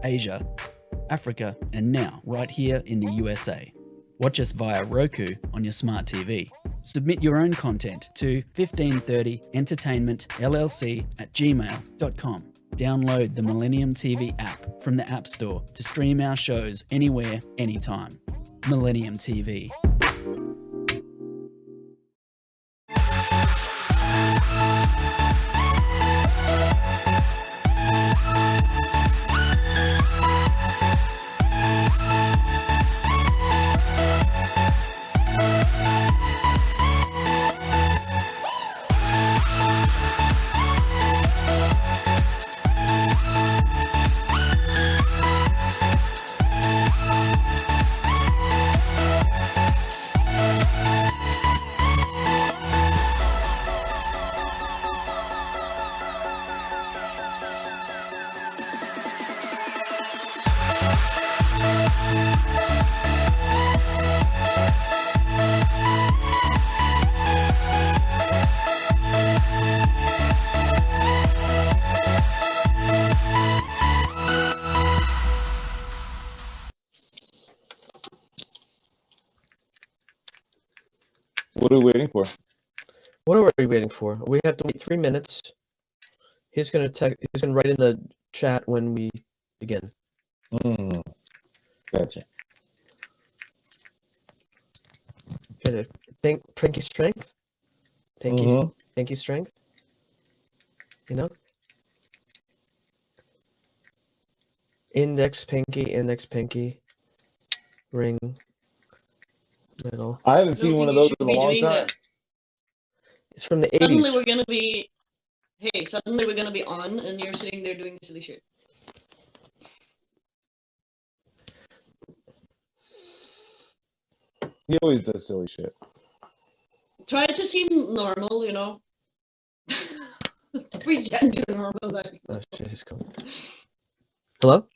Asia, Africa, and now right here in the USA. Watch us via Roku on your smart TV. Submit your own content to 1530entertainmentllc@gmail.com. Download the Millennium TV app from the App Store to stream our shows anywhere, anytime. Millennium TV. What are we waiting for? What are we waiting for? We have to wait 3 minutes. He's gonna write in the chat when we begin. Gotcha. Pinky strength. Pinky strength. You know. Index pinky, ring, middle. I haven't seen one of those in a long time. That. It's from the 80s. Suddenly we're gonna be on, and you're sitting there doing silly shit. He always does silly shit. Try to seem normal, you know. Pretend you're normal. Like. Oh shit, he's coming. Hello?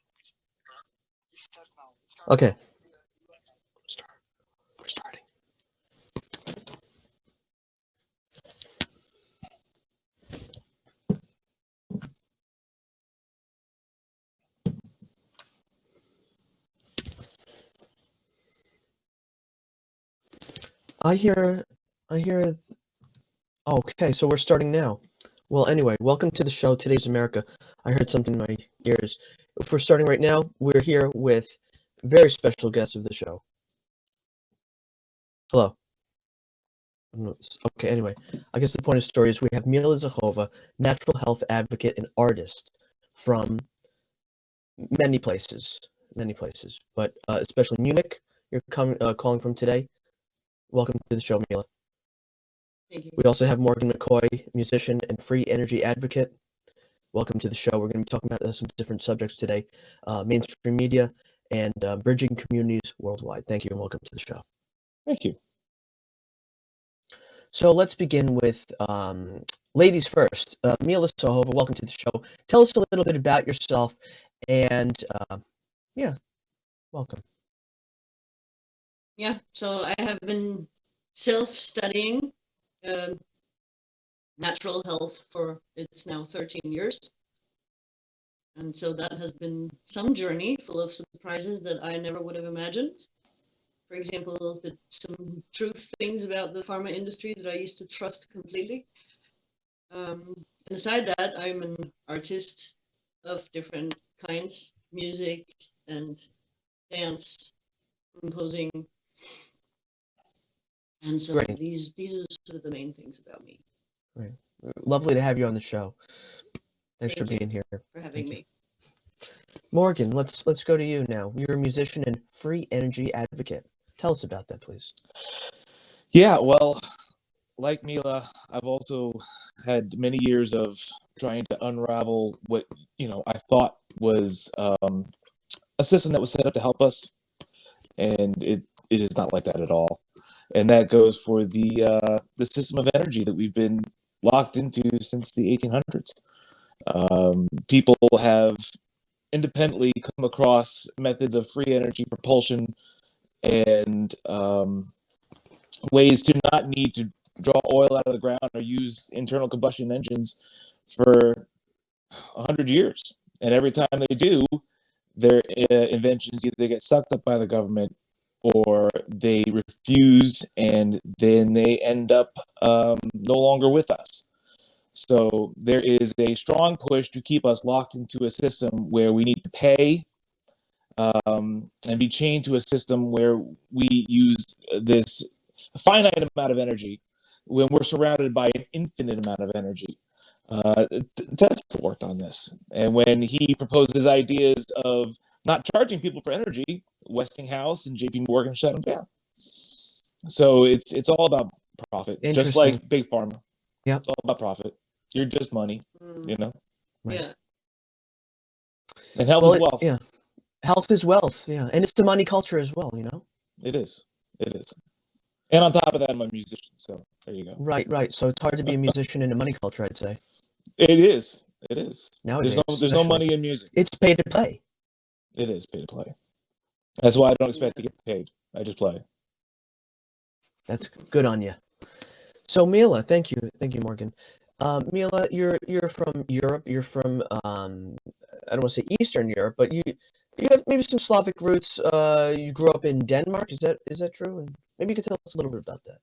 Okay. We're starting. I hear. Okay, so we're starting now. Well, anyway, welcome to the show. Today's America. I heard something in my ears. If we're starting right now, we're here with very special guest of the show. Hello. Okay, anyway, I guess the point of the story is we have Mila Zachova, natural health advocate and artist from many places, but especially Munich. You're calling from today. Welcome to the show, Mila. Thank you. We also have Morgan McCoy, musician and free energy advocate. Welcome to the show. We're going to be talking about some different subjects today, mainstream media and bridging communities worldwide. Thank you and welcome to the show. Thank you. So let's begin with ladies first. Mila Zachova, welcome to the show. Tell us a little bit about yourself and welcome. Yeah, so I have been self-studying natural health for it's now 13 years. And so that has been some journey full of surprises that I never would have imagined. For example, some truth things about the pharma industry that I used to trust completely. And aside that, I'm an artist of different kinds, music and dance, composing. And so Great. these are sort of the main things about me. Great. Lovely to have you on the show. Thanks for being here. For having me. Morgan, let's go to you now. You're a musician and free energy advocate. Tell us about that, please. Yeah, well, like Mila, I've also had many years of trying to unravel what, I thought was a system that was set up to help us. And it is not like that at all. And that goes for the system of energy that we've been locked into since the 1800s. People have independently come across methods of free energy propulsion and ways to not need to draw oil out of the ground or use internal combustion engines for 100 years. And every time they do, their inventions either get sucked up by the government or they refuse, and then they end up no longer with us. So there is a strong push to keep us locked into a system where we need to pay, and be chained to a system where we use this finite amount of energy when we're surrounded by an infinite amount of energy. Tesla worked on this, and when he proposed his ideas of not charging people for energy, Westinghouse and JP Morgan shut him down. So it's all about profit, just like big pharma. Yeah, it's all about profit. You're just money, you know. Right. Yeah. And health is wealth. Yeah, health is wealth. Yeah, and it's the money culture as well. You know. It is. It is. And on top of that, I'm a musician, so there you go. Right, right. So it's hard to be a musician in a money culture, I'd say. It is. It is. Nowadays, there's no money in music. It's pay to play. It is pay to play. That's why I don't expect to get paid. I just play. That's good on you. So Mila, thank you, Morgan. Mila, you're from Europe. You're from I don't want to say Eastern Europe, but you have maybe some Slavic roots. You grew up in Denmark. Is that true? And maybe you could tell us a little bit about that.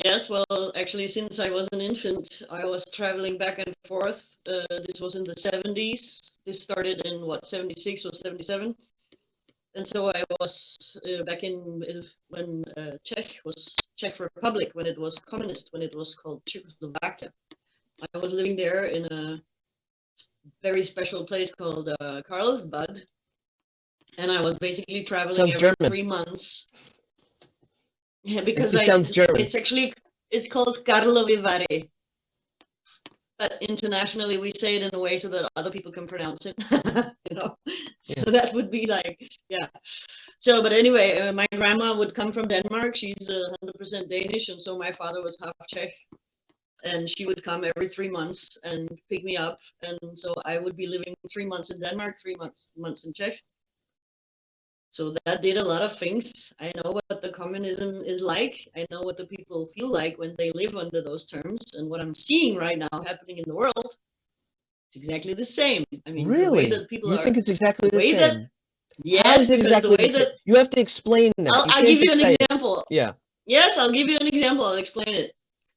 Yes, well, actually, since I was an infant, I was traveling back and forth. This was in the 70s. This started in, 76 or 77? And so I was back in when Czech Republic, when it was communist, when it was called Czechoslovakia. I was living there in a very special place called Carlsbad. And I was basically traveling every 3 months. Yeah, because it sounds German. It's called Karlovy Vary, but internationally we say it in a way so that other people can pronounce it. You know, so that would be like, yeah. So, but anyway, my grandma would come from Denmark. She's 100% Danish, and so my father was half Czech, and she would come every 3 months and pick me up, and so I would be living 3 months in Denmark, 3 months in Czech. So that did a lot of things. I know what the communism is like. I know what the people feel like when they live under those terms. And what I'm seeing right now happening in the world, it's exactly the same. I mean, really? The way that people you think it's exactly the same? That, yes, how is it exactly the way that you have to explain that. I'll give you an example. Yeah. Yes, I'll give you an example. I'll explain it.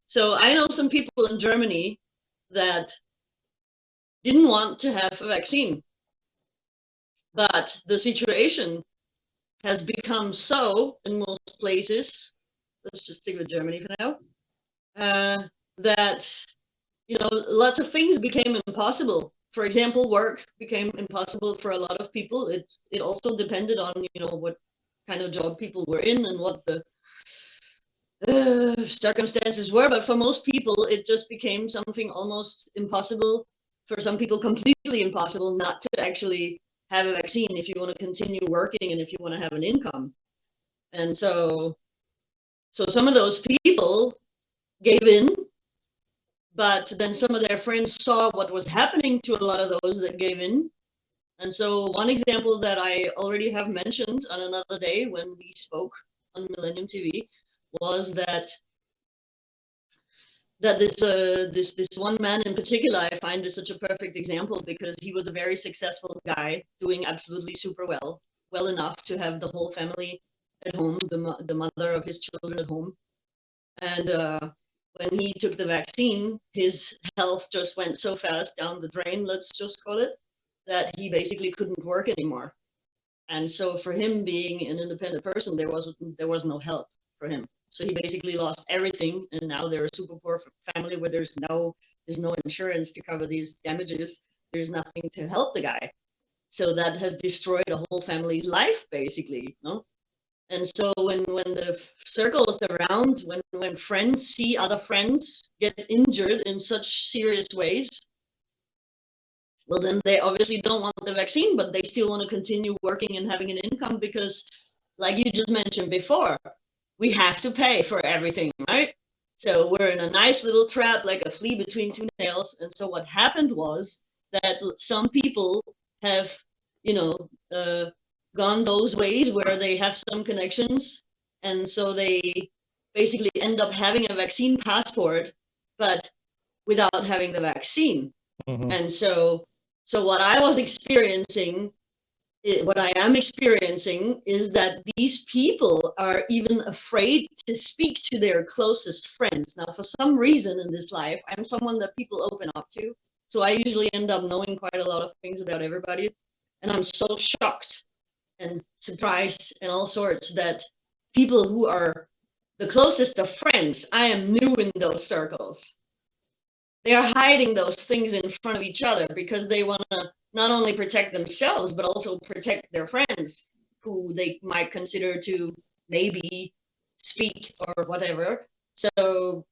So I know some people in Germany that didn't want to have a vaccine, but the situation has become so in most places, let's just stick with Germany for now, that, you know, lots of things became impossible. For example, work became impossible for a lot of people. It also depended on, you know, what kind of job people were in and what the circumstances were. But for most people, it just became something almost impossible. For some people, completely impossible not to actually have a vaccine if you want to continue working and if you want to have an income. And so some of those people gave in, but then some of their friends saw what was happening to a lot of those that gave in. And so one example that I already have mentioned on another day when we spoke on Millennium TV was that this one man in particular, I find is such a perfect example because he was a very successful guy doing absolutely super well enough to have the whole family at home, the mother of his children at home. And when he took the vaccine, his health just went so fast down the drain, let's just call it, that he basically couldn't work anymore. And so for him being an independent person, there was no help for him. So he basically lost everything, and now they're a super poor family where there's no insurance to cover these damages. There's nothing to help the guy. So that has destroyed a whole family's life, basically, no? And so when the circle is around, when friends see other friends get injured in such serious ways, well, then they obviously don't want the vaccine, but they still want to continue working and having an income because, like you just mentioned before, we have to pay for everything, right? So we're in a nice little trap, like a flea between two nails. And so what happened was that some people have, you know, gone those ways where they have some connections. And so they basically end up having a vaccine passport, but without having the vaccine. Mm-hmm. And so what I was experiencing what I am experiencing is that these people are even afraid to speak to their closest friends. Now, for some reason in this life, I'm someone that people open up to. So I usually end up knowing quite a lot of things about everybody. And I'm so shocked and surprised and all sorts that people who are the closest of friends, I am new in those circles. They are hiding those things in front of each other because they want to not only protect themselves, but also protect their friends who they might consider to maybe speak or whatever. So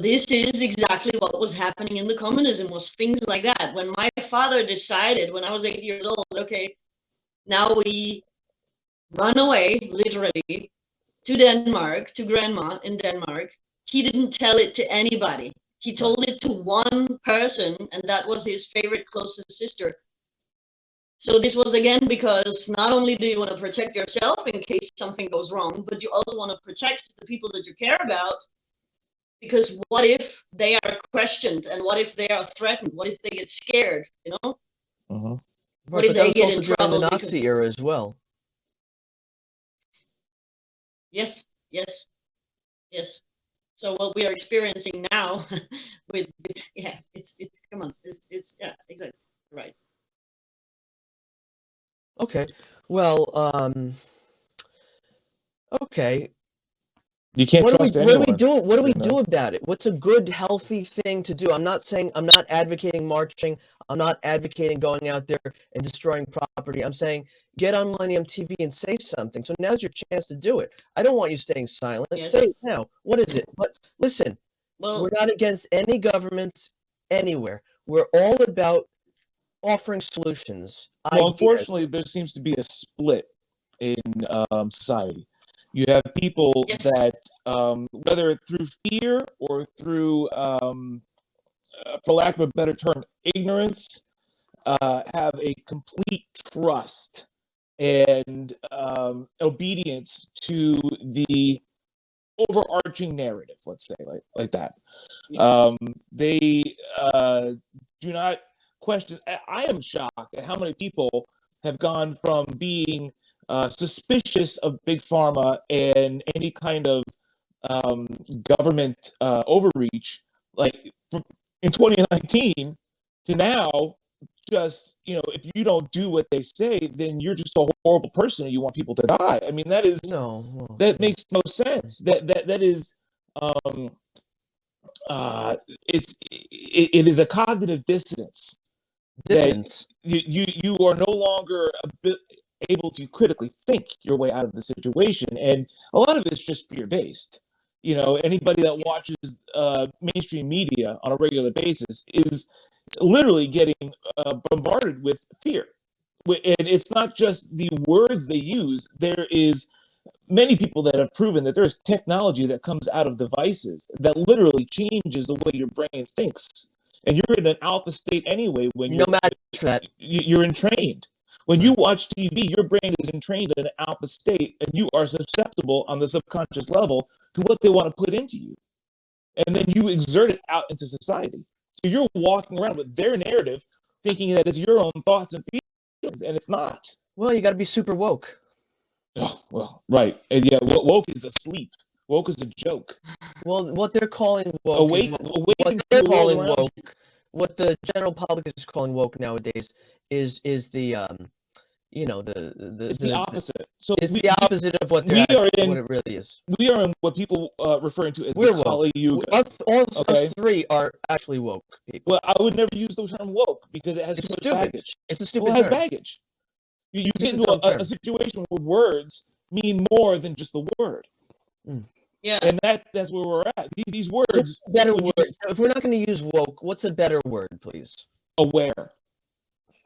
this is exactly what was happening in the communism, was things like that. When my father decided when I was 8 years old, okay, now we run away, literally, to Denmark, to grandma in Denmark. He didn't tell it to anybody. He told it to one person, and that was his favorite closest sister. So this was again because not only do you want to protect yourself in case something goes wrong, but you also want to protect the people that you care about, because what if they are questioned, and what if they are threatened? What if they get scared, you know? Mm-hmm. What if but that they was get also in during trouble the because- Nazi era as well. Yes. So what we are experiencing now with it's come on, it's yeah, exactly right. Okay. Well, okay. You can't What do trust we anyone. do? What do we you know? do about it? What's a good, healthy thing to do? I'm not advocating marching. I'm not advocating going out there and destroying property. I'm saying get on Millennium TV and say something. So now's your chance to do it. I don't want you staying silent. Yes. Say it now. What is it? But listen, Well, we're not against any governments anywhere. We're all about offering solutions. Well, ideas. unfortunately, there seems to be a split in society. You have people Yes. that, whether through fear or through, for lack of a better term, ignorance, have a complete trust and obedience to the overarching narrative. Let's say like that. yes. They do not question. I am shocked at how many people have gone from being suspicious of big pharma and any kind of government overreach, like in 2019 to now. Just, if you don't do what they say, then you're just a horrible person and you want people to die. I mean, that makes no sense. That is it is a cognitive dissonance. Dissonance. You are no longer able to critically think your way out of the situation, and a lot of it's just fear based. Anybody that watches mainstream media on a regular basis is literally getting bombarded with fear, and it's not just the words they use. There is many people that have proven that there's technology that comes out of devices that literally changes the way your brain thinks. And you're in an alpha state anyway when No match for that. you're entrained. When you watch TV, your brain is entrained in an alpha state, and you are susceptible on the subconscious level to what they want to put into you. And then you exert it out into society. So you're walking around with their narrative, thinking that it's your own thoughts and feelings, and it's not. Well, you got to be super woke. Oh, well, right. And yeah, woke is asleep. Woke is a joke. Well, what they're calling woke, Awake what they're calling woke, what the general public is calling woke nowadays is the it's the opposite. So it's the opposite of what what it really is. We are in what people referring to as We're the Kali Yuga. Us three are actually woke people. Well, I would never use the term woke because it has too much baggage. It's a stupid Well, it has term. baggage. You get into a situation where words mean more than just the word. Yeah. And that's where we're at. These words. Better word. If we're not going to use woke, what's a better word, please? Aware.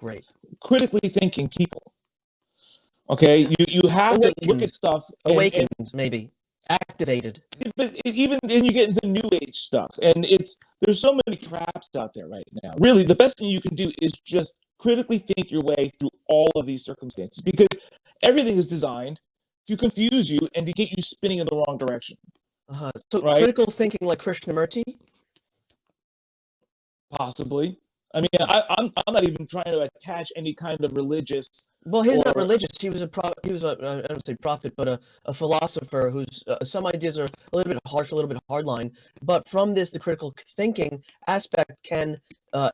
Great. Critically thinking people. Okay, you have to look at stuff. Awakened, maybe. Activated. But even then, you get into new age stuff, and there's so many traps out there right now. Really, the best thing you can do is just critically think your way through all of these circumstances, because everything is designed to confuse you and to get you spinning in the wrong direction. So critical thinking like Krishnamurti? Possibly. I mean, I'm not even trying to attach any kind of religious Well, he's not Or religious. He was I don't say prophet, but a philosopher whose some ideas are a little bit harsh, a little bit hardline. But from this, the critical thinking aspect can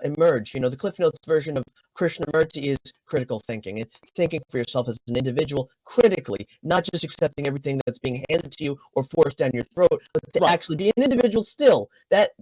emerge. You know, the Cliff Notes version of Krishnamurti is critical thinking and thinking for yourself as an individual critically, not just accepting everything that's being handed to you or forced down your throat, but to Right. actually be an individual still. That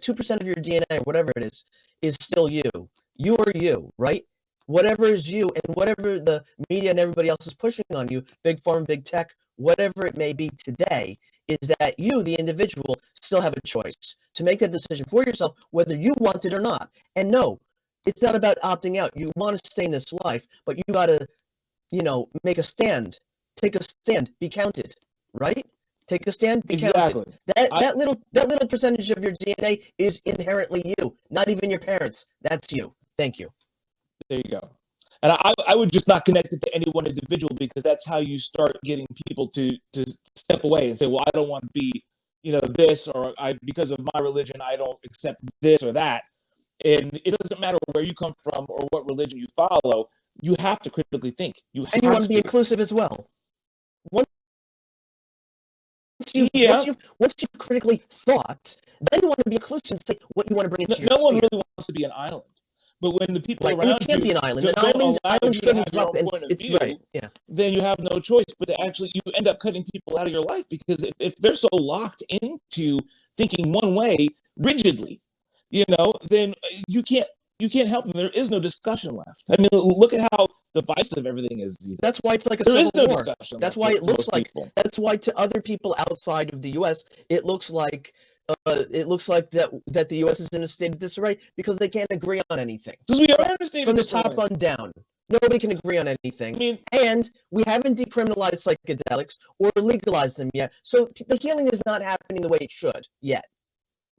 2% of your DNA or whatever it is still you. You are you, right? Whatever is you and whatever the media and everybody else is pushing on you, big pharma, big tech, whatever it may be today, is that you, the individual, still have a choice to make that decision for yourself, whether you want it or not. And no, it's not about opting out. You want to stay in this life, but you got to, make a stand, take a stand, be counted, right? Take a stand, be counted. exactly. That little percentage of your DNA is inherently you, not even your parents. That's you. Thank you. There you go. And I would just not connect it to any one individual, because that's how you start getting people to step away and say, well, I don't want to be, this, or because of my religion, I don't accept this or that. And it doesn't matter where you come from or what religion you follow. You have to critically think. And you want to be inclusive as well. Once you've critically thought, then you want to be inclusive and say what you want to bring into your No one sphere. really wants to be an island. But when the people Right, around you can't be an island. An don't allow island you to have shouldn't your up own and point of it's view, right. Yeah. then you have no choice but to actually, you end up cutting people out of your life, because if they're so locked into thinking one way rigidly, then you can't help them. There is no discussion left. I mean, look at how divisive everything is these days. That's why it's like a There civil is no war. discussion That's left why for it looks most like people. that's why to other people outside of the US it looks like that the US is in a state of disarray because they can't agree on anything. Because we are in a state From of the disarray. top on down. Nobody can agree on anything. I mean, And we haven't decriminalized psychedelics or legalized them yet. So the healing is not happening the way it should yet.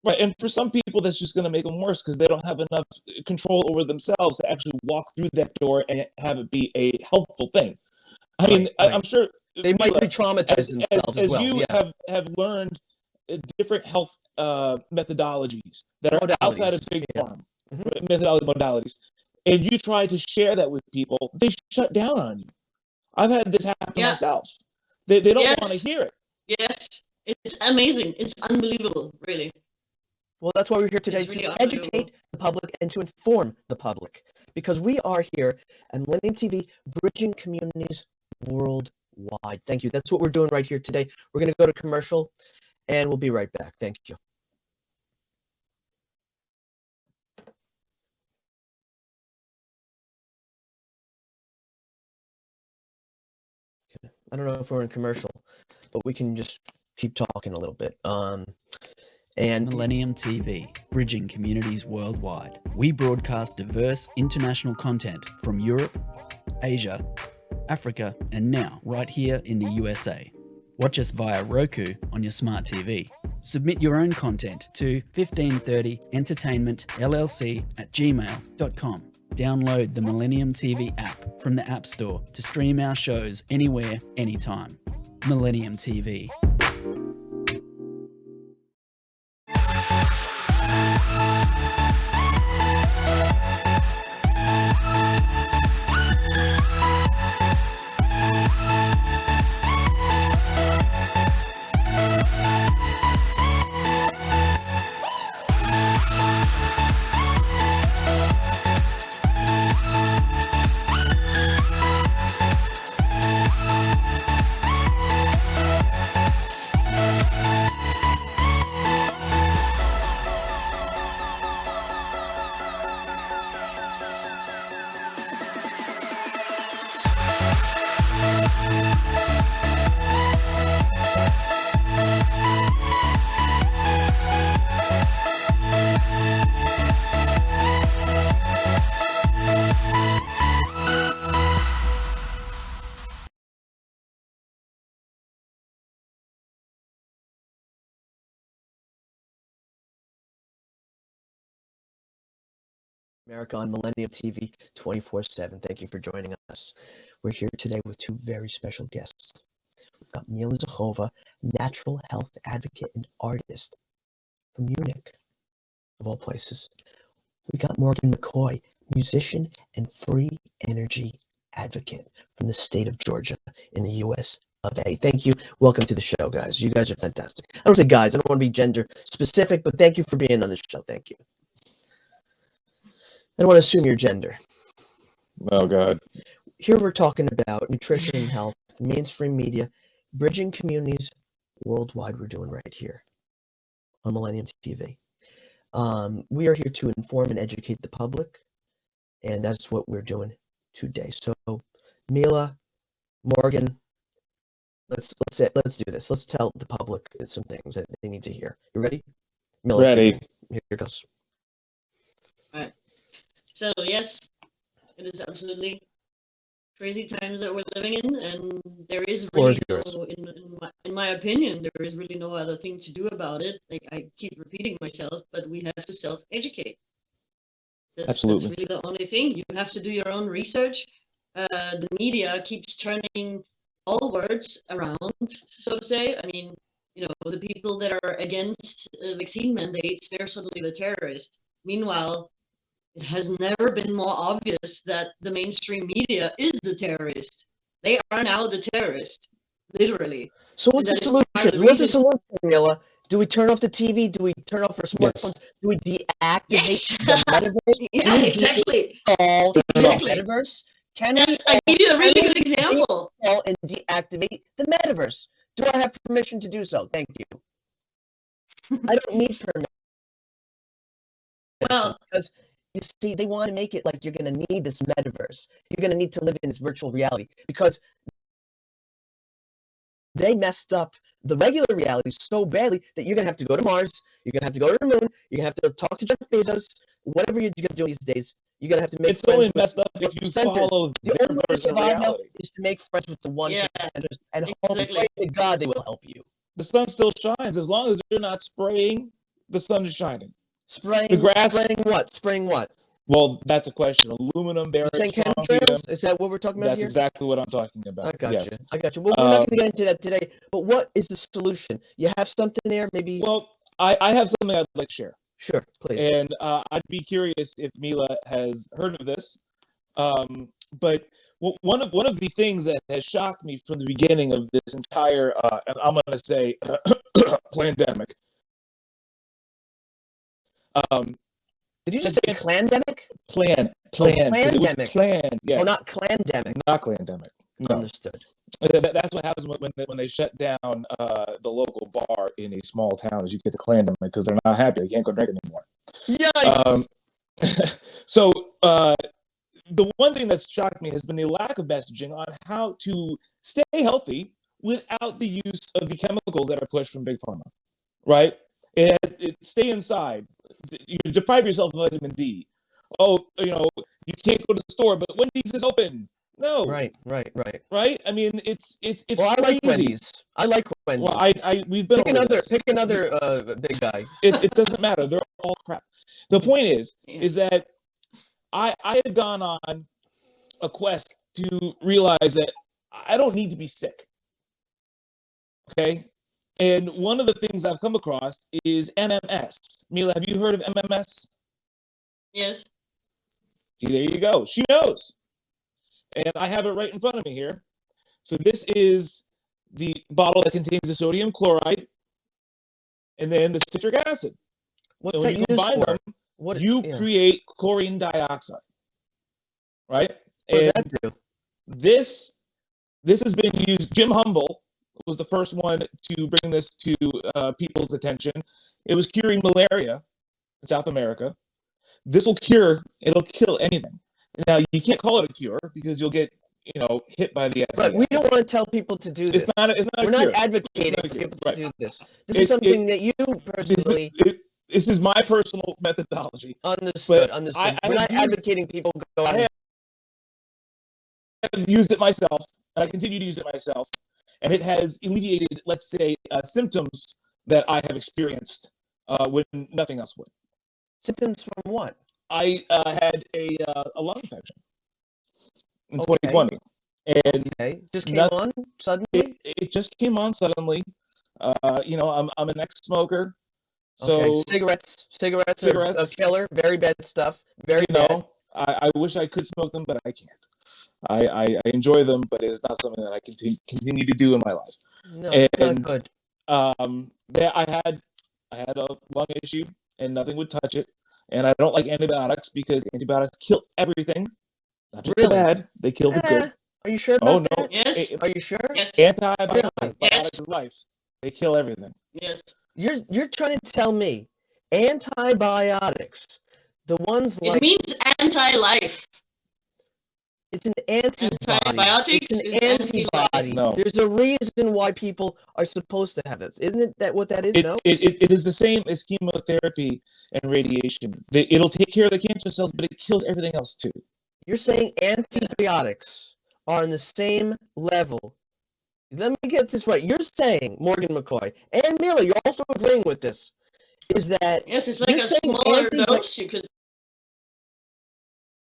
right, and for some people, that's just going to make them worse, because they don't have enough control over themselves to actually walk through that door and have it be a helpful thing. I mean, Right. I'm sure They might Mila, re-traumatize themselves as well. you Yeah. have learned different health methodologies that are outside of big Yeah. pharma, modalities, and you try to share that with people, they shut down on you. I've had this happen to Yeah. myself. They don't Yes. want to hear it. Yes, it's amazing. It's unbelievable, really. Well, that's why we're here today, It's really to educate the public and to inform the public, because we are here at Millennium TV, bridging communities worldwide. Thank you. That's what we're doing right here today. We're going to go to commercial, and we'll be right back. Thank you. Okay. I don't know if we're in commercial, but we can just keep talking a little bit. And Millennium TV, bridging communities worldwide. We broadcast diverse international content from Europe, Asia, Africa, and now right here in the USA. Watch us via Roku on your smart TV. Submit your own content to 1530entertainmentllc@gmail.com. Download the Millennium TV app from the App Store to stream our shows anywhere, anytime. Millennium TV. America on Millennium TV 24/7. Thank you for joining us. We're here today with two very special guests. We've got Mila Zachova, natural health advocate and artist from Munich, of all places. We got Morgan McCoy, musician and free energy advocate from the state of Georgia in the U.S. of A. Thank you. Welcome to the show, guys. You guys are fantastic. I don't say guys. I don't want to be gender specific, but thank you for being on the show. Thank you. I don't want to assume your gender. Oh, God. Here we're talking about nutrition and health, mainstream media, bridging communities worldwide. We're doing right here on Millennium TV. We are here to inform and educate the public, and that's what we're doing today. So, Mila, Morgan, let's do this. Let's tell the public some things that they need to hear. You ready? Mila, Ready. Here goes. All right. So yes, it is absolutely crazy times that we're living in, and there is really no, in my opinion, there is really no other thing to do about it. Like I keep repeating myself, but we have to self-educate. That's really the only thing. You have to do your own research. The media keeps turning all words around, so to say. I mean, the people that are against vaccine mandates, they're suddenly the terrorists. Meanwhile, it has never been more obvious that the mainstream media is the terrorist. They are now the terrorist, literally. So what's the solution? What's the solution, Mila? Do we turn off the TV? Do we turn off our smartphones? Yes. Do we deactivate the metaverse? Yeah, exactly. Exactly. The metaverse? I give you a really good example. And deactivate the metaverse. Do I have permission to do so? Thank you. I don't need permission. Well, because you see, they want to make it like you're going to need this metaverse. You're going to need to live in this virtual reality because they messed up the regular reality so badly that you're going to have to go to Mars. You're going to have to go to the moon. You're going to have to talk to Jeff Bezos. Whatever you're going to do these days, you're going to have to make it's only messed up if you follow the only way to survive now is to make friends with the 1% and hope and pray to God they will help you. The sun still shines as long as you're not spraying. The sun is shining. Spraying the grass. Spraying what? Spraying what? Well, that's a question. Aluminum barriers. Is that what we're talking about? That's exactly what I'm talking about. I got you. I got you. Well, we're not going to get into that today. But what is the solution? You have something there, maybe? Well, I have something I'd like to share. Sure, please. And I'd be curious if Mila has heard of this. But one of the things that has shocked me from the beginning of this entire, and I'm going to say, pandemic. Did you just say clandemic? Plan. Clandemic. It was planned. Yes. Oh, not clandemic. Not clandemic. No. Understood. That's what happens when they shut down the local bar in a small town. Is you get the clandemic because they're not happy. They can't go drink anymore. Yikes. So the one thing that's shocked me has been the lack of messaging on how to stay healthy without the use of the chemicals that are pushed from Big Pharma. Right? Stay inside. You deprive yourself of vitamin D. Oh, you can't go to the store, but Wendy's is open. No. Right. I mean, it's well, crazy. I like Wendy's. Well, we've been pick another big guy. It doesn't matter. They're all crap. The point is that I have gone on a quest to realize that I don't need to be sick. Okay? And one of the things I've come across is MMS. Mila, have you heard of MMS? Yes. See, there you go. She knows. And I have it right in front of me here. So this is the bottle that contains the sodium chloride and then the citric acid. What's that used for? You create chlorine dioxide. Right? What does that do? This has been used. Jim Humble was the first one to bring this to people's attention. It was curing malaria in South America. This will cure, it'll kill anything. Now, you can't call it a cure because you'll get, hit by the FDA. But we don't want to tell people to do this. We're not advocating for people to do this. This is something that you personally... This is my personal methodology. Understood. We're not advocating people go out. I have used it myself, and I continue to use it myself. And it has alleviated, let's say, symptoms that I have experienced when nothing else would. Symptoms from what? I had a lung infection in 2020. And just came on suddenly? It just came on suddenly. I'm an ex-smoker. So cigarettes are a killer. Very bad stuff. Very bad. I wish I could smoke them, but I can't. I enjoy them, but it is not something that I continue to do in my life. No, it's not And good. yeah, I had a lung issue, and nothing would touch it. And I don't like antibiotics because antibiotics kill everything, not just the Really? bad. They kill the good. Are you sure about Oh no, that? Yes. Are you sure? Yes. antibiotics Yes. is life. They kill everything. Yes. You're trying to tell me antibiotics, the ones It like means anti-life. it's an antibody. Antibiotics It's an is anti-life. antibody. No. There's a reason why people are supposed to have this. Isn't it that what that is? No. It is the same as chemotherapy and radiation. It'll take care of the cancer cells, but it kills everything else too. You're saying antibiotics are on the same level. Let me get this right. You're saying, Morgan McCoy, and Mila, you're also agreeing with this, is that Yes, it's like you're a saying smaller dose, you could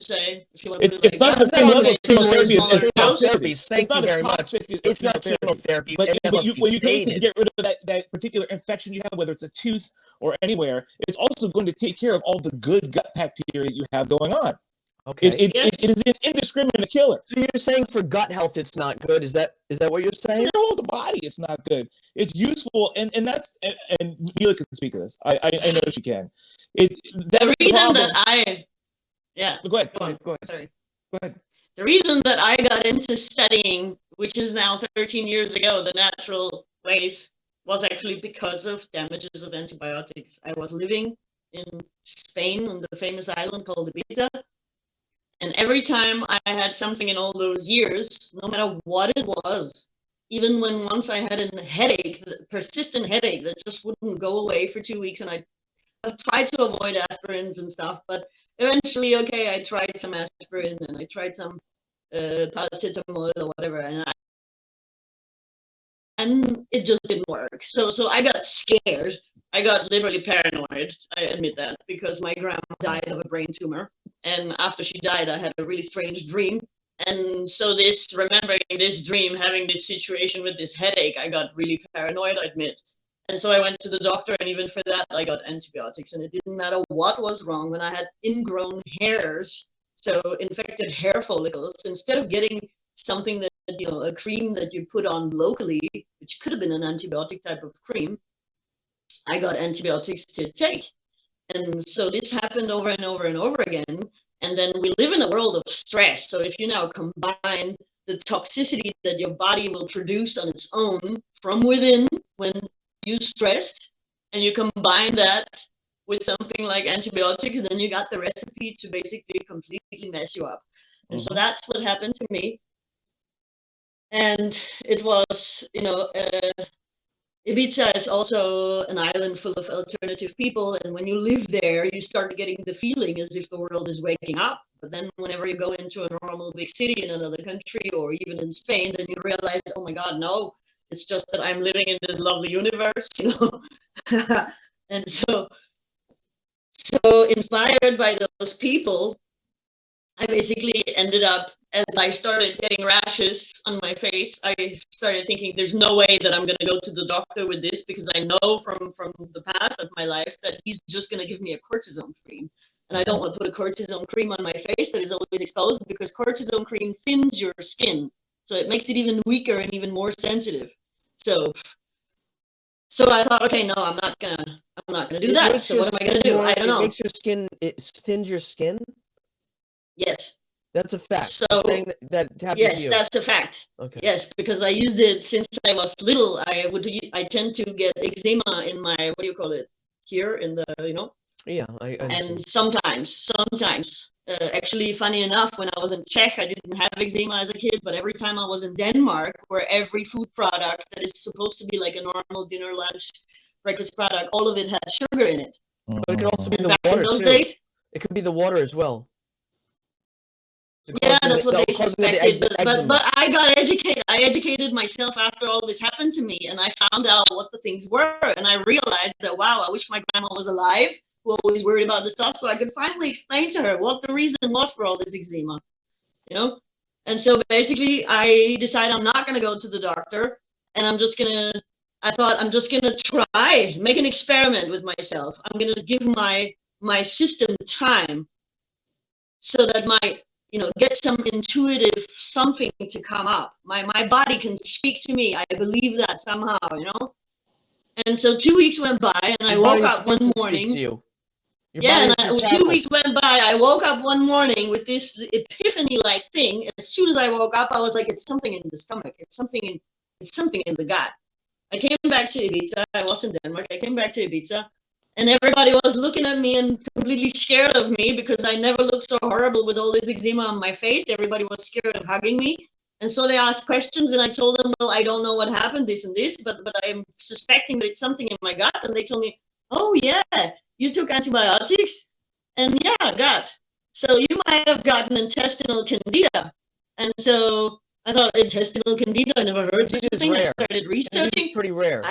say. If you want It's to put it not like the same that. level of It's a chemotherapy as smaller dose. toxicity. Thank It's not you as very much. toxic as It's not chemotherapy. chemotherapy. But and that must when be you take it to stated. get rid of that particular infection you have, whether it's a tooth or anywhere, it's also going to take care of all the good gut bacteria you have going on. Okay. It is an indiscriminate killer. So you're saying for gut health it's not good? Is that what you're For saying? your whole body, it's not good. It's useful, and that's and Mila can speak to this. I know she can. The reason that I, yeah, Go ahead. go on. Go ahead. Sorry. Go ahead. The reason that I got into studying, which is now 13 years ago, the natural ways, was actually because of damages of antibiotics. I was living in Spain on the famous island called Ibiza. And every time I had something in all those years, no matter what it was, even when once I had a headache, persistent headache that just wouldn't go away for 2 weeks, and I tried to avoid aspirins and stuff, but eventually, okay, I tried some aspirin and I tried some paracetamol or whatever, and it just didn't work. So I got scared. I got literally paranoid. I admit that, because my grandma died of a brain tumor, and after she died, I had a really strange dream. And so remembering this dream, having this situation with this headache, I got really paranoid, I admit. And so I went to the doctor, and even for that, I got antibiotics. And it didn't matter what was wrong. When I had ingrown hairs, so infected hair follicles, instead of getting something that, a cream that you put on locally, which could have been an antibiotic type of cream, I got antibiotics to take. And so this happened over and over and over again. And then we live in a world of stress. So if you now combine the toxicity that your body will produce on its own from within when you stressed, and you combine that with something like antibiotics, then you got the recipe to basically completely mess you up. And so that's what happened to me. And it was, Ibiza is also an island full of alternative people, and when you live there, you start getting the feeling as if the world is waking up. But then whenever you go into a normal big city in another country, or even in Spain, then you realize, oh my God, no, it's just that I'm living in this lovely universe, And so inspired by those people, I basically ended up, as I started getting rashes on my face, I started thinking, there's no way that I'm going to go to the doctor with this, because I know from the past of my life that he's just going to give me a cortisone cream. And I don't want to put a cortisone cream on my face that is always exposed, because cortisone cream thins your skin. So it makes it even weaker and even more sensitive. So I thought, okay, no, I'm not gonna do that. So what am I gonna do? I don't know. It makes your skin, it thins your skin? Yes. That's a fact. So that happened to yes, you. that's a fact. Okay. Yes, because I used it since I was little. I tend to get eczema in my, what do you call it? Here in the, Yeah, I and sometimes, actually, funny enough, when I was in Czech, I didn't have eczema as a kid, but every time I was in Denmark, where every food product that is supposed to be like a normal dinner, lunch, breakfast product, all of it had sugar in it. But it could also be And the back water in those too. days, It could be the water as well. yeah, that's what they causing the suspected. eczema. But I got educated. I educated myself after all this happened to me, and I found out what the things were. And I realized that, wow, I wish my grandma was alive, who always worried about this stuff, so I could finally explain to her what the reason was for all this eczema. And so basically, I decided I'm not going to go to the doctor, and I thought I'm just going to try, make an experiment with myself. I'm going to give my system time so that my, get some intuitive something to come up. My body can speak to me. I believe that somehow. And so 2 weeks went by, and I Your woke body's up one supposed to speak morning. to you. Your Yeah, body's and your 2 chapel. weeks went by. I woke up one morning with this epiphany-like thing. As soon as I woke up, I was like, "It's something in the stomach. It's something in the gut." I came back to Ibiza. I was in Denmark. I came back to Ibiza, and everybody was looking at me and completely scared of me because I never looked so horrible with all this eczema on my face. Everybody was scared of hugging me. And so they asked questions, and I told them, well, I don't know what happened, this and this, but I'm suspecting that it's something in my gut. And they told me, oh, yeah, you took antibiotics? And yeah, gut. So you might have gotten intestinal candida. And so I thought, intestinal candida, I never heard such a thing. I started researching. It's pretty rare.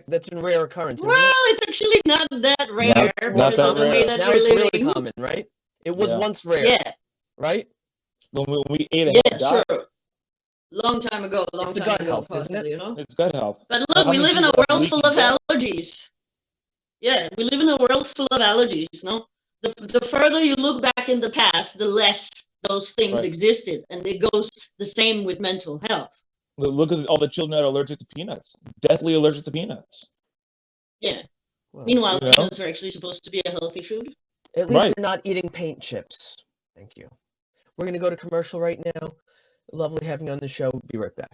That's a rare occurrence, isn't Well, it? it's actually not that rare. Not that of the way rare. that Now we're it's living. really common, right? It was once rare. Yeah. Right? When we ate a Yeah, healthy diet, sure. Long time ago, It's the gut health, isn't possibly, it? it's gut health. But How look, we many live in a people have world full leaky of gut? allergies. Yeah, we live in a world full of allergies, no? The further you look back in the past, the less those things Right. existed. And it goes the same with mental health. Look at all the children that are allergic to peanuts, deathly allergic to peanuts. Yeah. Well, Meanwhile, you know? peanuts are actually supposed to be a healthy food. at least Right. they're not eating paint chips. Thank you. We're going to go to commercial right now. Lovely having you on the show. Be right back.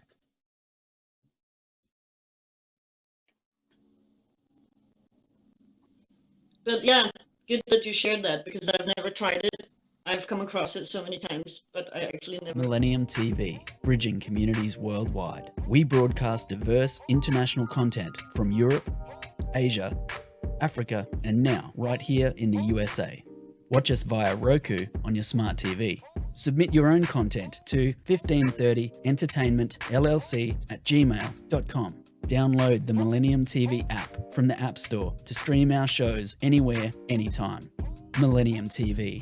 But yeah, good that you shared that because I've never tried it. I've come across it so many times, but I actually never. Millennium TV, bridging communities worldwide. We broadcast diverse international content from Europe, Asia, Africa, and now right here in the USA. Watch us via Roku on your smart TV. Submit your own content to 1530entertainmentllc@gmail.com. Download the Millennium TV app from the App Store to stream our shows anywhere, anytime. Millennium TV.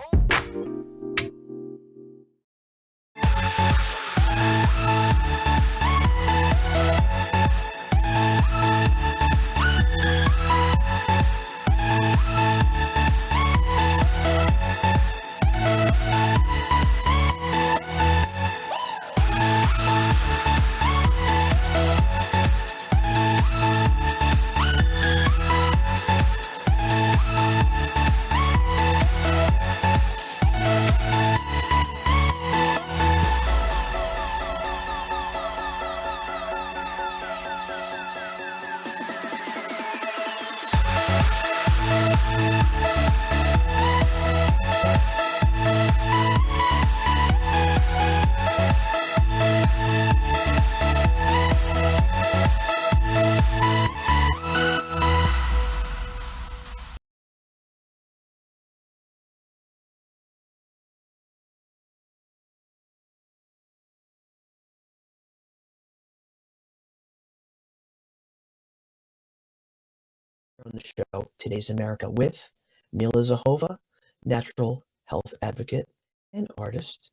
On the show, Today's America with Mila Zachova, natural health advocate and artist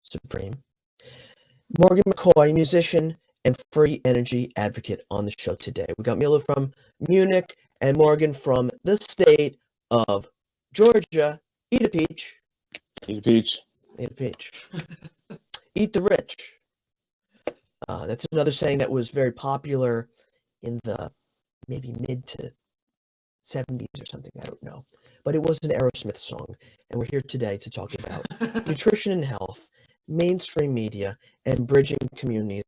supreme. Morgan McCoy, musician and free energy advocate on the show today. We got Mila from Munich and Morgan from the state of Georgia. Eat a peach. Eat a peach. Eat a peach. Eat the rich. That's another saying that was very popular in the maybe mid to 70s or something, I don't know. But it was an Aerosmith song, and we're here today to talk about nutrition and health, mainstream media, and bridging communities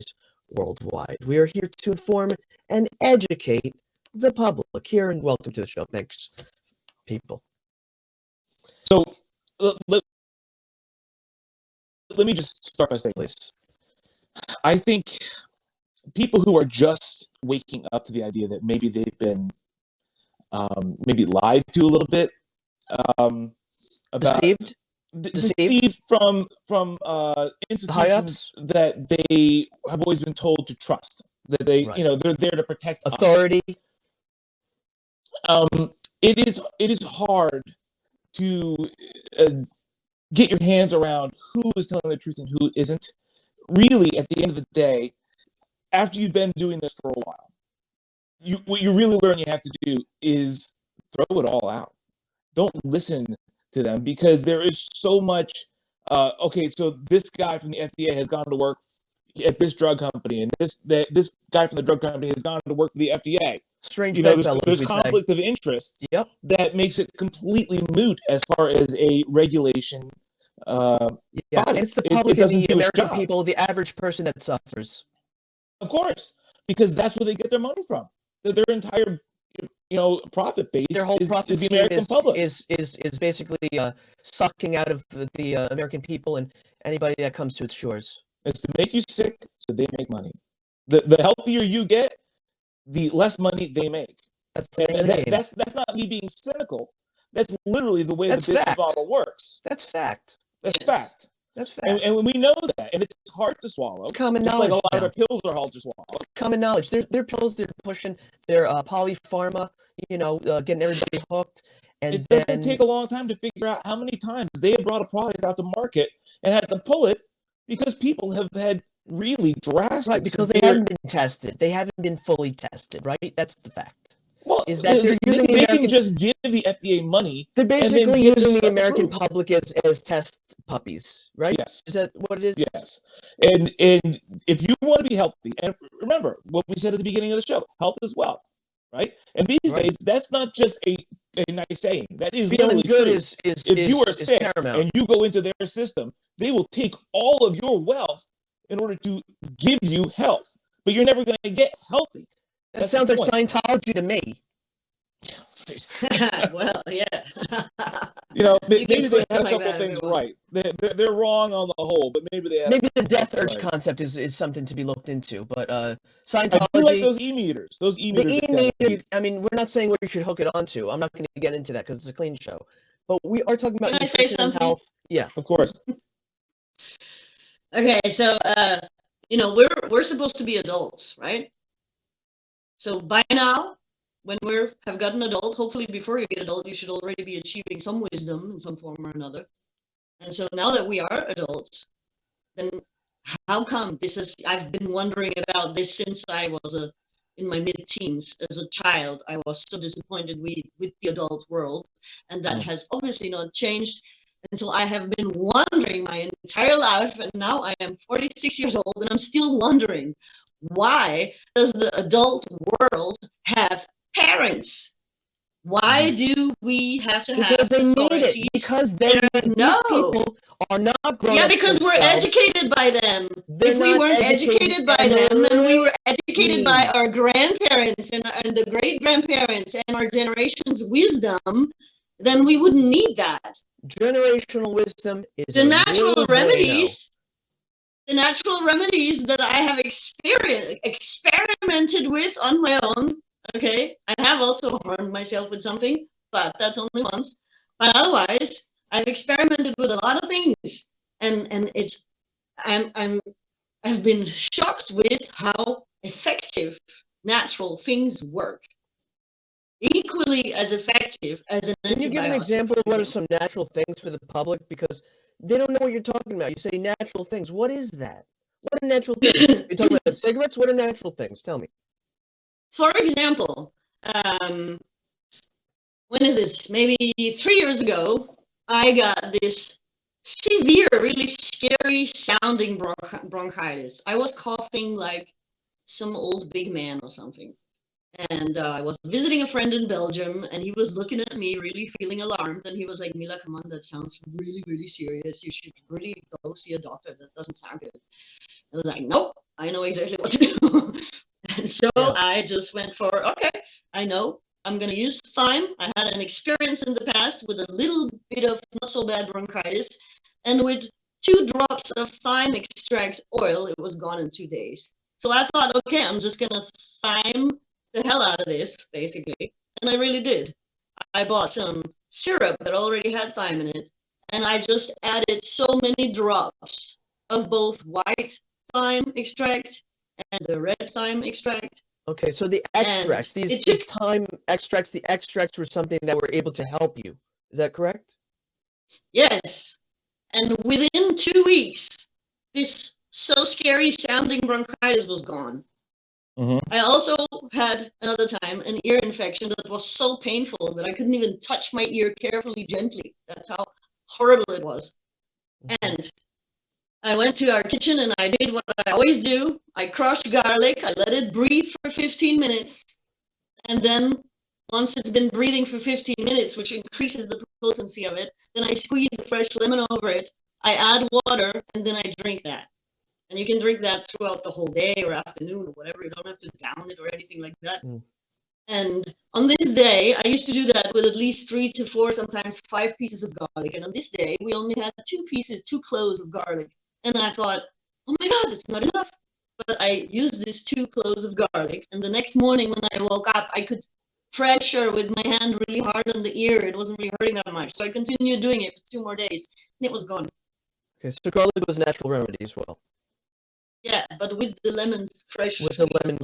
worldwide. We are here to inform and educate the public. Here, and welcome to the show. Thanks, people. So let me just start by saying Please. I think people who are just waking up to the idea that maybe they've been maybe lied to a little bit about deceived from institutions that they have always been told to trust, that they they're there to protect authority. It is hard to get your hands around who is telling the truth and who isn't. Really, at the end of the day, after you've been doing this for a while, what you really learn you have to do is throw it all out. Don't listen to them because there is so much. Okay, so this guy from the FDA has gone to work at this drug company, and this guy from the drug company has gone to work for the FDA. Strange You know, bedfellows, there's we'd say. conflict of interest Yep. that makes it completely moot as far as a regulation. Yeah, body. it's the It public and doesn't the do its American job. people, the average person that suffers. Of course, because that's where they get their money from. Their entire, profit base Their whole is profit the scheme American public. is basically sucking out of the American people and anybody that comes to its shores. It's to make you sick, so they make money. The healthier you get, the less money they make. That's the name of the game. That's not me being cynical. That's literally the way That's the business fact. model works. That's fact. That's Yes. fact. That's fact. And we know that, and it's hard to swallow. It's common just like a knowledge lot of now. their pills are hard to swallow. Common knowledge. Their pills they're pushing. They're polypharma. Getting everybody hooked. And It then doesn't take a long time to figure out how many times they have brought a product out to market and had to pull it because people have had really drastic right because they haven't been tested. They haven't been fully tested. Right. That's the fact. Well, Is that they're using the they American- can just give the FDA money. They're and then basically get using stuff the American approved. public as test puppies, right? Yes. Is that what it is? Yes. And if you want to be healthy, and remember what we said at the beginning of the show, health is wealth, right? And these Right. days, that's not just a nice saying. That is Feeling literally good true. is If you are is sick paramount. and you go into their system, they will take all of your wealth in order to give you health. But you're never going to get healthy. That That's sounds the like point. Scientology to me. Well, yeah. You You can maybe they put it have a like couple that if things you want. right. They're wrong on the whole, but maybe they have. Maybe the death urge Right. concept is something to be looked into, but I Scientology. do like those e-meters. Those e-meters. the are kinda e-meter, neat. I mean, we're not saying what you should hook it onto. I'm not going to get into that because it's a clean show. But we are talking about Can I say nutrition and something? health. Yeah. Of course. Okay, so we're supposed to be adults, right? So by now, when we have gotten adult, hopefully before you get adult, you should already be achieving some wisdom in some form or another. And so now that we are adults, then how come I've been wondering about this since I was in my mid-teens. As a child, I was so disappointed with the adult world, and that has obviously not changed. And so I have been wondering my entire life, and now I am 46 years old, and I'm still wondering, why does the adult world have parents? Why do we have to Because have they need authorities? it. Because No. these people are not grown Yeah, because we're educated by them. They're If we not weren't educated by and them, and we were they're educated by mean. our grandparents and the great grandparents and our generation's wisdom, then we wouldn't need that. Generational wisdom is The a natural muy remedies, the natural remedies that I have experimented with on my own. Okay, I have also harmed myself with something, but that's only once. But otherwise, I've experimented with a lot of things, and I've been shocked with how effective natural things work. Equally as effective as an antibiotic. Can you give an example of what are some natural things for the public? Because they don't know what you're talking about. You say natural things. What is that? What are natural things? You're talking about cigarettes? What are natural things? Tell me. For example, when is this? Maybe 3 years ago, I got this severe, really scary sounding bronchitis. I was coughing like some old big man or something. And I was visiting a friend in Belgium, and he was looking at me, really feeling alarmed. And he was like, "Mila, come on, that sounds really, really serious. You should really go see a doctor. That doesn't sound good." I was like, "Nope, I know exactly what to do." And so Yeah. I just went for, okay, I know I'm going to use thyme. I had an experience in the past with a little bit of not so bad bronchitis. And with 2 drops of thyme extract oil, it was gone in 2 days. So I thought, okay, I'm just going to thyme the hell out of this, basically. And I really did. I bought some syrup that already had thyme in it. And I just added so many drops of both white thyme extract and the red thyme extract. Okay, so the extracts, And these it took- thyme extracts, the extracts were something that were able to help you. Is that correct? Yes. And within 2 weeks, this so scary sounding bronchitis was gone. Mhm. I also had another time an ear infection that was so painful that I couldn't even touch my ear carefully, gently. That's how horrible it was. And I went to our kitchen and I did what I always do. I crushed garlic, I let it breathe for 15 minutes. And then once it's been breathing for 15 minutes, which increases the potency of it, then I squeeze a fresh lemon over it. I add water and then I drink that. And you can drink that throughout the whole day or afternoon or whatever. You don't have to down it or anything like that. And on this day, I used to do that with at least 3 to 4, sometimes 5 pieces of garlic. And on this day, we only had 2 cloves of garlic. And I thought, oh my God, it's not enough. But I used these 2 cloves of garlic. And the next morning when I woke up, I could pressure with my hand really hard on the ear. It wasn't really hurting that much. So I continued doing it for 2 more days. And it was gone. Okay, so garlic was a natural remedy as well. Yeah, but with the lemons fresh. With the lemon.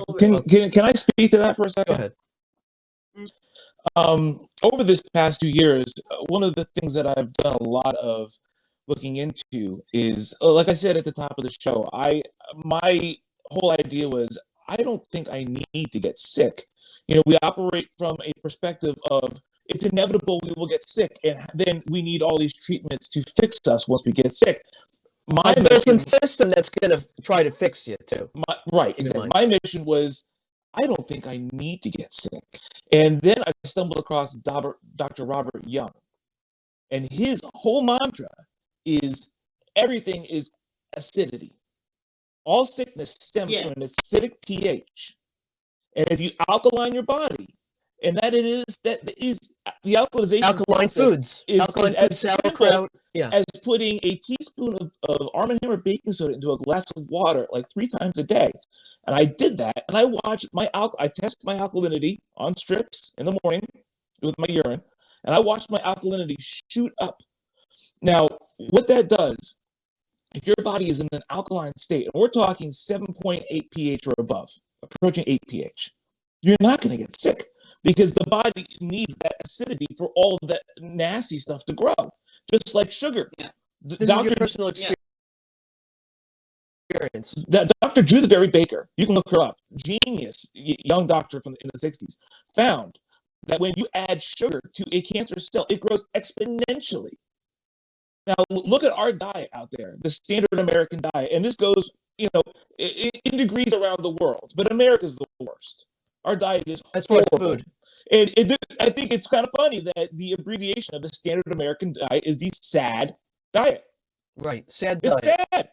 Can I speak to that for a second? Go ahead. Over this past 2 years, one of the things that I've done a lot of looking into is, like I said at the top of the show, my whole idea was I don't think I need to get sick. You know, we operate from a perspective of it's inevitable we will get sick, and then we need all these treatments to fix us once we get sick. My mission system that's going to try to fix you too. Right, exactly. My mission was I don't think I need to get sick. And then I stumbled across Dr. Robert Young. And his whole mantra is everything is acidity. All sickness stems from an acidic pH. And if you alkaline your body, and that is the alkalization alkaline foods is as sauerkraut, as putting a teaspoon of Arm & Hammer baking soda into a glass of water like 3 times a day. And I did that, and I watched I test my alkalinity on strips in the morning with my urine, and I watched my alkalinity shoot up. Now, what that does, if your body is in an alkaline state, and we're talking 7.8 pH or above, approaching 8 pH, you're not going to get sick because the body needs that acidity for all of that nasty stuff to grow, just like sugar. Yeah. This is your personal experience. Dr. Judithberry Baker, you can look her up, genius, young doctor in the 60s, found that when you add sugar to a cancer cell, it grows exponentially. Now, look at our diet out there, the standard American diet, and this goes, in degrees around the world, but America's the worst. Our diet is horrible. Food. And I think it's kind of funny that the abbreviation of the standard American diet is the SAD diet. Right, sad diet.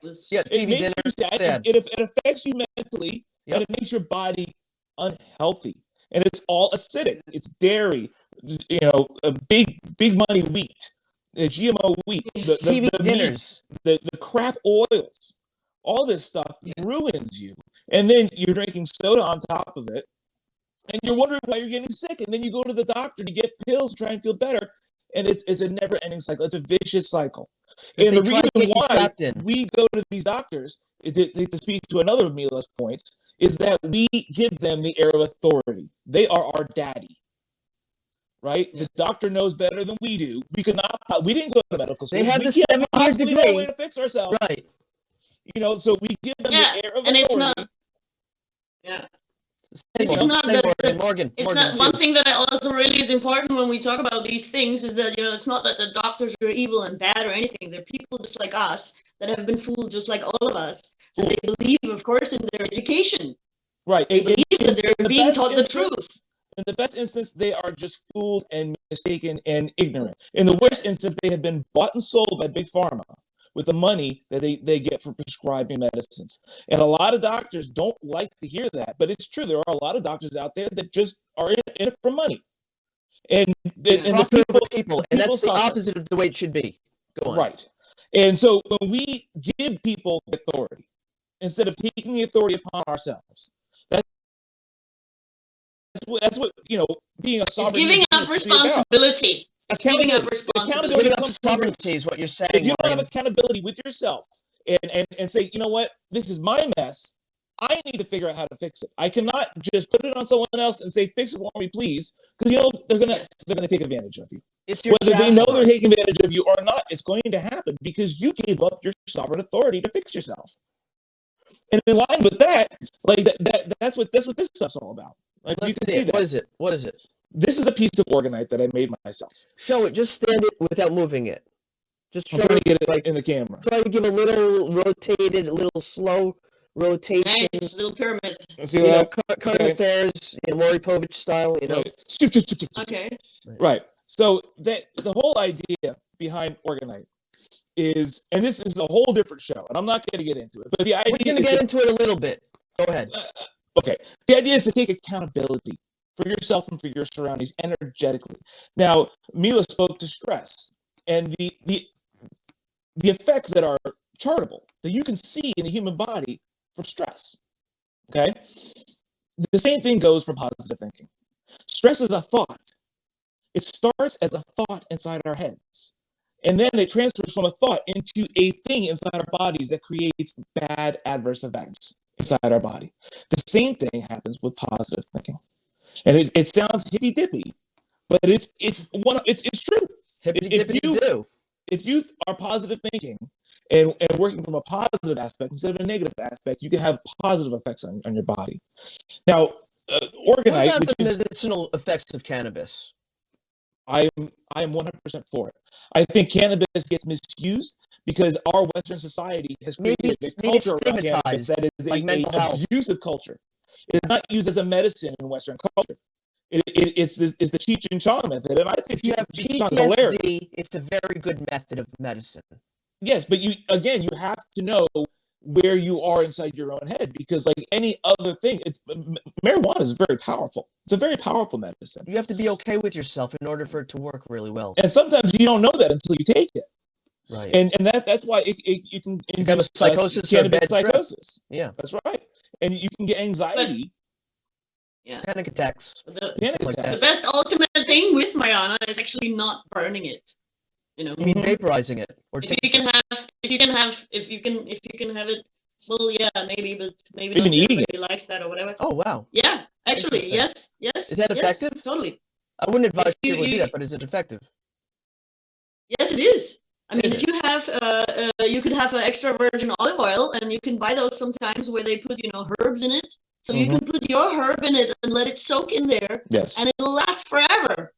It's sad. Yeah, it makes you sad. It affects you mentally, and it makes your body unhealthy. And it's all acidic. It's dairy, a big money wheat, GMO wheat, the TV dinners, meat, the crap oils. All this stuff ruins you. And then you're drinking soda on top of it, and you're wondering why you're getting sick. And then you go to the doctor to get pills to try and feel better. And it's a never-ending cycle. It's a vicious cycle. And the reason why we go to these doctors, to speak to another of Mila's points, is that we give them the air of authority. They are our daddy, right? The doctor knows better than we do. We didn't go to medical school. They have the 7-year degree. No way to fix ourselves. Right. So we give them the air of authority. It's not. Yeah. It's not that Morgan. One thing that also really is important when we talk about these things is that it's not that the doctors are evil and bad or anything. They're people just like us that have been fooled just like all of us, and they believe, of course, in their education. Right. They believe that they're being taught the truth. In the best instance, they are just fooled and mistaken and ignorant. In the worst instance, they have been bought and sold by Big Pharma with the money that they get for prescribing medicines. And a lot of doctors don't like to hear that, but it's true. There are a lot of doctors out there that just are in it for money. And the people, and that's the opposite of the way it should be. Go on. Right. And so when we give people authority, instead of taking the authority upon ourselves, that's what being a sovereign. It's giving up responsibility. Accountability comes sovereignty is what you're saying. If you don't have accountability with yourself and say, you know what, this is my mess, I need to figure out how to fix it. I cannot just put it on someone else and say, fix it for me, please, because they're gonna take advantage of you. It's your Whether they know they're taking advantage of you or not, it's going to happen because you gave up your sovereign authority to fix yourself. And in line with that, like that's what this stuff's all about. Like you can see that. What is it? What is it? This is a piece of orgonite that I made myself. Show it. Just stand it without moving it. Just show I'm trying to get it like in the camera. try to give a little rotated, a little slow rotation. Nice little pyramid. See You know, that? current Okay. affairs, Maury Povich style. You know. Right. Okay. Right. So the whole idea behind orgonite is, and this is a whole different show, and I'm not going to get into it, but the idea We're gonna is get into it a little bit. Go ahead. okay. The idea is to take accountability for yourself and for your surroundings energetically. Now, Mila spoke to stress and the effects that are chartable that you can see in the human body from stress. Okay. The same thing goes for positive thinking. Stress is a thought. It starts as a thought inside our heads. And then it transfers from a thought into a thing inside our bodies that creates bad adverse events inside our body. The same thing happens with positive thinking. And it sounds hippy dippy, but it's true. If you are positive thinking and working from a positive aspect instead of a negative aspect, you can have positive effects on your body. Now, What orgonite, about which the is medicinal effects of cannabis? I am 100% for it. I think cannabis gets misused because our Western society has created a culture around cannabis that is like mental health. abusive culture. It is not used as a medicine in Western culture. It's the Cheech and Chong method, and I think If you have Cheech and Chong's hilarious. PTSD, it's a very good method of medicine. Yes, but you have to know where you are inside your own head, because like any other thing, marijuana is very powerful. It's a very powerful medicine. You have to be okay with yourself in order for it to work really well. And sometimes you don't know that until you take it. Right. And that's why you can have a psychosis or cannabis bad trip. psychosis. Yeah. That's right. And you can get anxiety. Yeah. Panic attacks. Panic like attacks. The best ultimate thing with marijuana is actually not burning it. You know, You mean vaporizing it, or if you can have it. Well, yeah, maybe, but maybe Even not eating everybody likes that or whatever. Oh wow. Yeah, actually, yes. Is that yes, effective? Totally. I wouldn't advise you- people to do you- that, but is it effective? Yes, it is. I mean, Is if you have, you could have extra virgin olive oil, and you can buy those sometimes where they put, herbs in it. So you can put your herb in it and let it soak in there, Yes. and it'll last forever.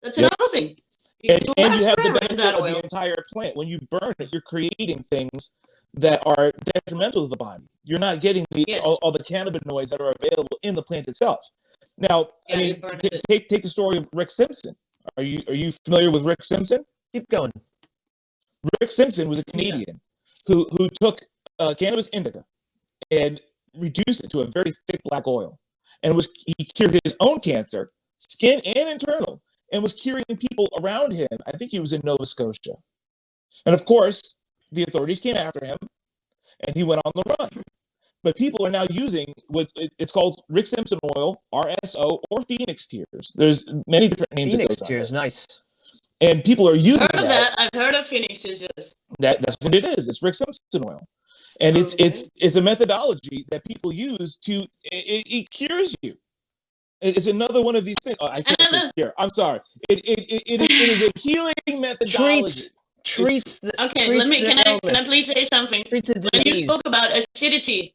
That's Yep. another thing. And It'll you last have the forever in benefit that of oil. the entire plant. When you burn it, you're creating things that are detrimental to the body. You're not getting Yes. all the cannabinoids that are available in the plant itself. Now, Yeah, I you mean, burn it. take the story of Rick Simpson. Are you familiar with Rick Simpson? Keep going. Rick Simpson was a Canadian who took cannabis indica and reduced it to a very thick black oil, and he cured his own cancer, skin and internal, and was curing people around him. I think he was in Nova Scotia, and of course the authorities came after him, and he went on the run. But people are now using what it's called Rick Simpson oil, RSO, or Phoenix tears. There's many different names. Phoenix tears, nice. And people are using Heard of that? I've heard of Phoenix's, yes. That's what it is. It's Rick Simpson oil, and it's a methodology that people use to it cures you. It's another one of these things. Oh, I can't say cure. I'm sorry. It is a healing methodology. Treats the Okay, treats can I illness. please say something? Treats a When you disease. spoke about acidity,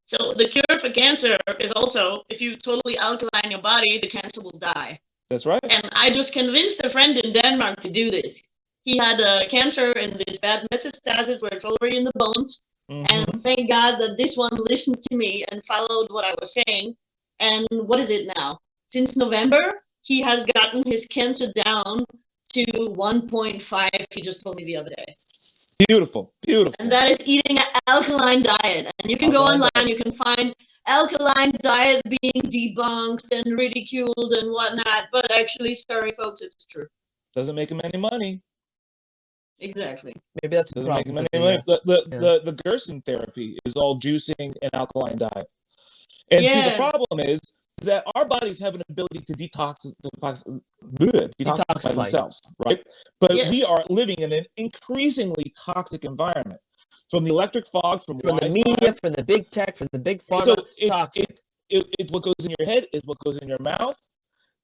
so the cure for cancer is also, if you totally alkaline your body, the cancer will die. That's right. And I just convinced a friend in Denmark to do this. He had cancer in this bad metastasis where it's already in the bones. And thank God that this one listened to me and followed what I was saying. And what is it now? Since November, he has gotten his cancer down to 1.5. He just told me the other day. Beautiful. And that is eating an alkaline diet. And you can go online, you can find alkaline diet being debunked and ridiculed and whatnot. But actually, sorry, folks, it's true. Doesn't make him any money. Exactly. Maybe that's the Doesn't make problem. him any money. The Gerson therapy is all juicing and alkaline diet. And see, the problem is that our bodies have an ability to detoxify themselves, right? But we are living in an increasingly toxic environment. From the electric fog, from the media, from the big tech, from the big pharma, so toxic. It what goes in your head is what goes in your mouth,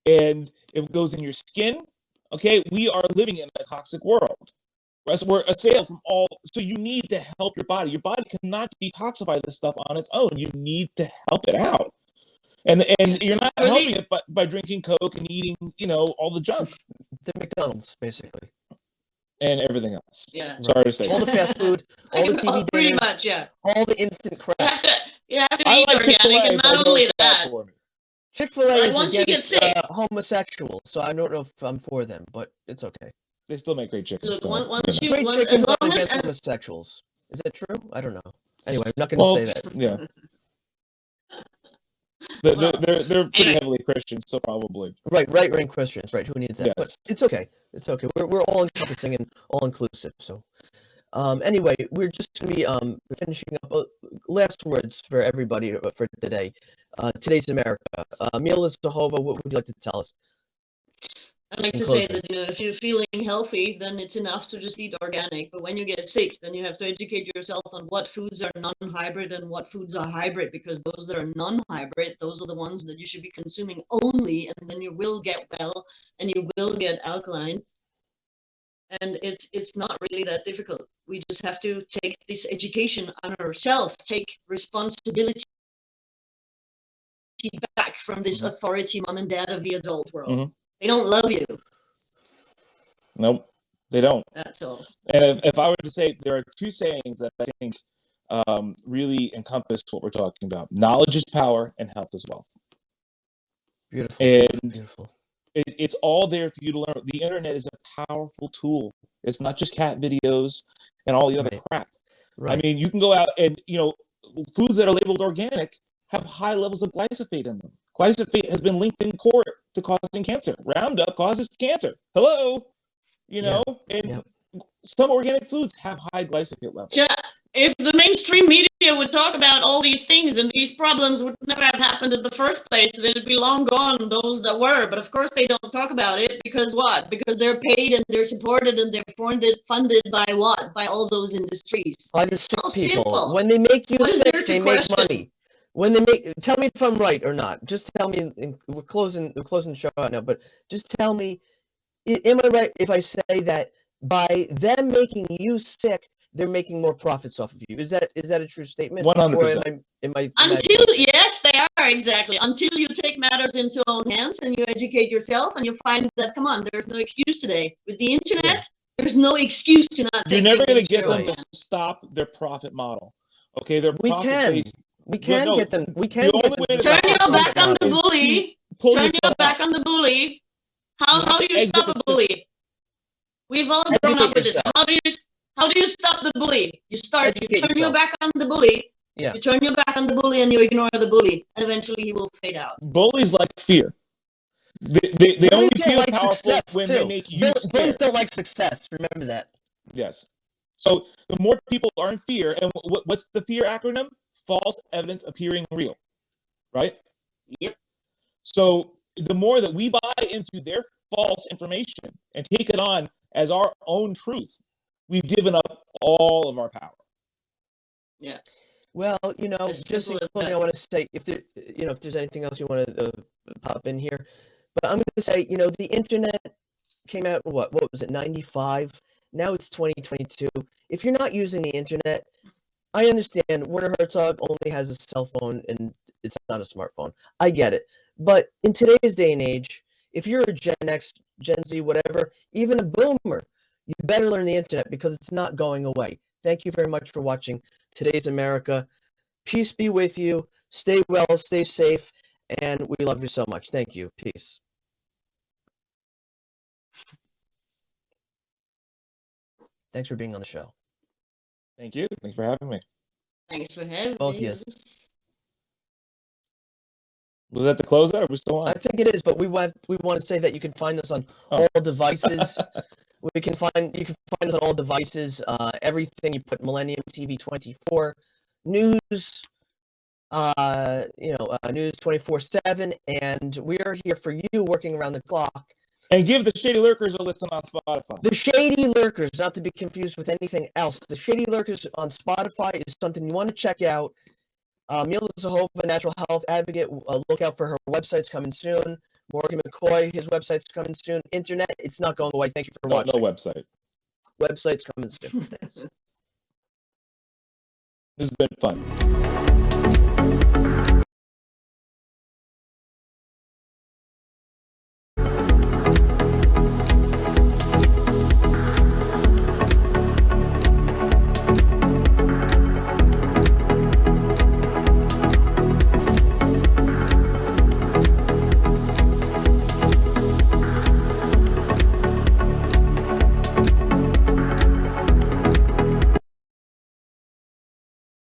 and it goes in your skin. Okay, we are living in a toxic world. We're assailed from all. So you need to help your body. Your body cannot detoxify this stuff on its own. You need to help it out. And you're not helping it by drinking Coke and eating, all the junk. The McDonald's, basically. And everything else. Yeah. Sorry to say. All the fast food, all the TV pretty dinners, much, yeah. all the instant crap. You have to I eat like organic, Chick-fil-A, and but I not know only it's bad that. for me. Chick-fil-A Like, is once you get against sick- homosexuals, so I don't know if I'm for them, but it's okay. They still make great chicken. Look, so, once you, Great as chickens long are as, against homosexuals. Is that true? I don't know. Anyway, I'm not going to say that. Yeah. They're pretty anyway. heavily Christian, so probably. Right-wing Christians, right? Who needs that? Yes. But it's okay. It's okay. We're all encompassing and all inclusive. So, anyway, we're just going to be finishing up. Last words for everybody for today. Today's America. Mila Zachova, what would you like to tell us? I'd like In to say closing. that if you're feeling healthy, then it's enough to just eat organic. But when you get sick, then you have to educate yourself on what foods are non-hybrid and what foods are hybrid, because those that are non-hybrid, those are the ones that you should be consuming only, and then you will get well and you will get alkaline. And it's not really that difficult. We just have to take this education on ourselves, take responsibility back from this authority mom and dad of the adult world. Mhm. They don't love you. Nope, they don't. That's all. And if I were to say, there are two sayings that I think really encompass what we're talking about. Knowledge is power, and health is wealth. Beautiful. And Beautiful. it's all there for you to learn. The internet is a powerful tool. It's not just cat videos and all the other crap. Right. I mean, you can go out and, foods that are labeled organic have high levels of glyphosate in them. Glyphosate has been linked in court to causing cancer. Roundup causes cancer. Hello? And some organic foods have high glyphosate levels. Yeah, if the mainstream media would talk about all these things and these problems would never have happened in the first place, then it'd be long gone, those that were. But of course they don't talk about it because what? Because they're paid and they're supported and they're funded by what? By all those industries. By the sick How people. simple. When they make you What is there sick, to they make question? money. Tell me if I'm right or not. Just tell me. We're closing the show out now, but just tell me, am I right if I say that by them making you sick, they're making more profits off of you? Is that a true statement? 100%. Or am I Yes, they are, exactly. Until you take matters into your own hands and you educate yourself and you find that, come on, there's no excuse today. With the internet, there's no excuse to not take You're never going to things get into your them own to stop their profit model. Okay, their We profit can. base. We can No, get them. We can the get only them way to to Turn stop your the back profit on model. the bully. Pull Turn your yourself back out. on the bully. You How have do to you exit stop the a system. bully? We've all grown Educate up with this. yourself. How do you stop the bully? You Educate turn your yourself. back on the bully. Yeah. You turn your back on the bully and you ignore the bully, and eventually he will fade out. Bullies like fear. They only Bullies don't feel like powerful success, when too. they make you Bullies scared. don't like success. Remember that. Yes. So the more people are in fear, and what's the fear acronym? False evidence appearing real, right? Yep. So the more that we buy into their false information and take it on as our own truth, we've given up all of our power. Yeah. Well, As just in simple as closing, that. I want to say if there's anything else you want to pop in here, but I'm going to say, the internet came out in what was it, 95? Now it's 2022. If you're not using the internet, I understand Werner Herzog only has a cell phone and it's not a smartphone. I get it. But in today's day and age, if you're a Gen X, Gen Z, whatever, even a boomer, you better learn the internet because it's not going away. Thank you very much for watching Today's America. Peace be with you. Stay well, stay safe, and we love you so much. Thank you. Peace. Thanks for being on the show. Thank you. Thanks for having me. Thanks for having Both me. yes. Was that the closeout or are we still on? I think it is, but we want to say that you can find us on all devices. You can find us on all devices. Everything you put Millennium TV 24 news, news 24/7, and we are here for you, working around the clock. And give the Shady Lurkers a listen on Spotify. The Shady Lurkers, not to be confused with anything else. The Shady Lurkers on Spotify is something you want to check out. Mila Zachova, natural health advocate. Look out for her websites coming soon. Morgan McCoy, his website's coming soon. Internet, it's not going away. Thank you for watching. No website. Website's coming soon. This has been fun.